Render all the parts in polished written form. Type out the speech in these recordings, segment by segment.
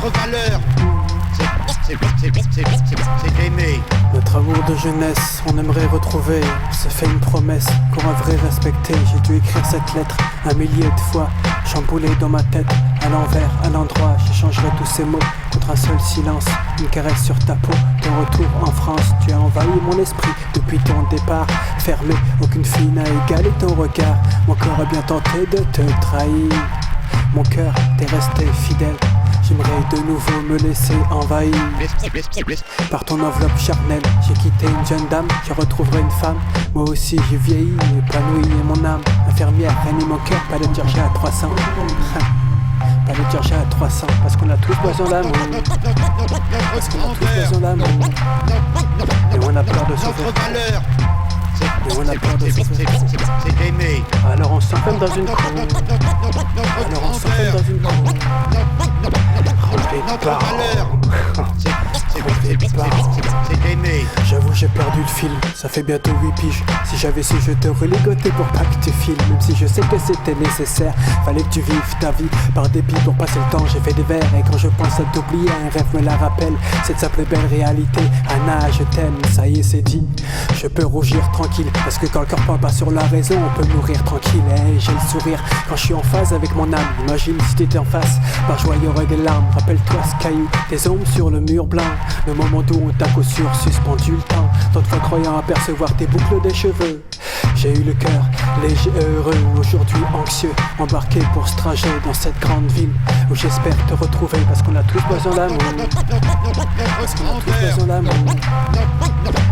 Notre valeur, c'est d'aimer. Notre amour de jeunesse, on aimerait retrouver. On s'est fait une promesse qu'on devrait respecter. J'ai dû écrire cette lettre un millier de fois, chamboulée dans ma tête, à l'envers, à l'endroit. J'échangerai tous ces mots contre un seul silence, une caresse sur ta peau. Ton retour en France, tu as envahi mon esprit depuis ton départ. Fermé, aucune fille n'a égalé ton regard. Mon corps a bien tenté de te trahir. Mon cœur t'est resté fidèle. J'aimerais de nouveau me laisser envahir par ton enveloppe charnelle. J'ai quitté une jeune dame, je retrouverai une femme. Moi aussi j'ai vieilli, épanoui et mon âme infirmière réanime mon cœur, pas de dirger à 300. Pas de dirger à 300, parce qu'on a tous besoin d'amour. Parce qu'on a tous besoin d'amour. Et on a peur de souffrir. Et on a peur de souffrir. C'est d'aimer. Alors on s'enferme dans une cour. Alors on s'enferme dans une cour. Rempli de paroles. C'est d'aimer. J'avoue j'ai perdu le fil, ça fait bientôt 8 piges. Si j'avais su je t'aurais ligoté pour pas que tu files. Même si je sais que c'était nécessaire, fallait que tu vives ta vie par dépit pour passer le temps. J'ai fait des vers et quand je pense à t'oublier, un rêve me la rappelle. Cette simple et belle réalité, Anna je t'aime, ça y est c'est dit. Je peux rougir tranquille, parce que quand le corps parle pas sur la raison, on peut mourir tranquille. Et j'ai le sourire quand je suis en phase avec mon âme. Imagine si t'étais en face, par joie y aurait des larmes. Rappelle-toi ce caillou, tes ombres sur le mur blanc. Le moment d'où on t'a qu'au sûr suspendu le temps. D'autres croyant apercevoir tes boucles des cheveux. J'ai eu le cœur léger et heureux, aujourd'hui anxieux, embarqué pour ce trajet dans cette grande ville où j'espère te retrouver, parce qu'on a tous besoin d'amour. Parce qu'on a tous besoin d'amour.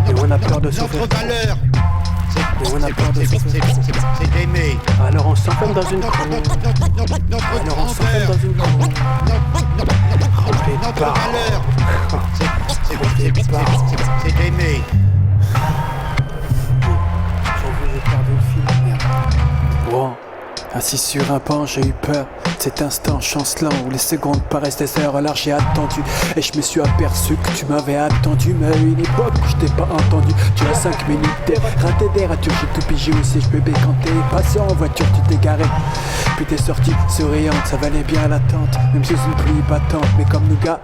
Et on a peur de souffrir. Notre valeur, Et on a peur de souffrir. c'est d'aimer. Alors on s'enferme dans une cour. Alors on s'enferme dans une cour. Rempli de Notre paroles. valeur, c'est d'aimer. J'avoue, j'ai perdu le fil, merde. Wow. Assis sur un banc, j'ai eu peur. Cet instant chancelant où les secondes paraissent des heures. Alors j'ai attendu et je me suis aperçu que tu m'avais attendu. Mais à une époque où je t'ai pas entendu. Tu as 5 minutes d'air, raté d'air, as-tu j'ai tout pigé aussi. Je bébé quand t'es passé en voiture, tu t'es garé. Puis t'es sorti souriante, ça valait bien l'attente. Même sous une pluie battante, mais comme nous gars,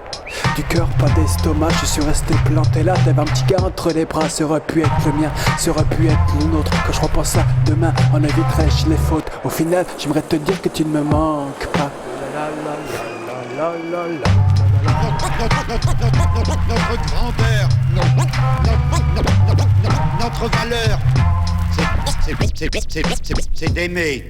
du cœur pas d'estomac, je suis resté planté là. T'avais un petit gars entre les bras, ça aurait pu être le mien, ça aurait pu être le nôtre. Quand je repense à demain, on éviterait les fautes. Au final, j'aimerais te dire que tu ne me manques pas. Notre grandeur, notre valeur, c'est d'aimer.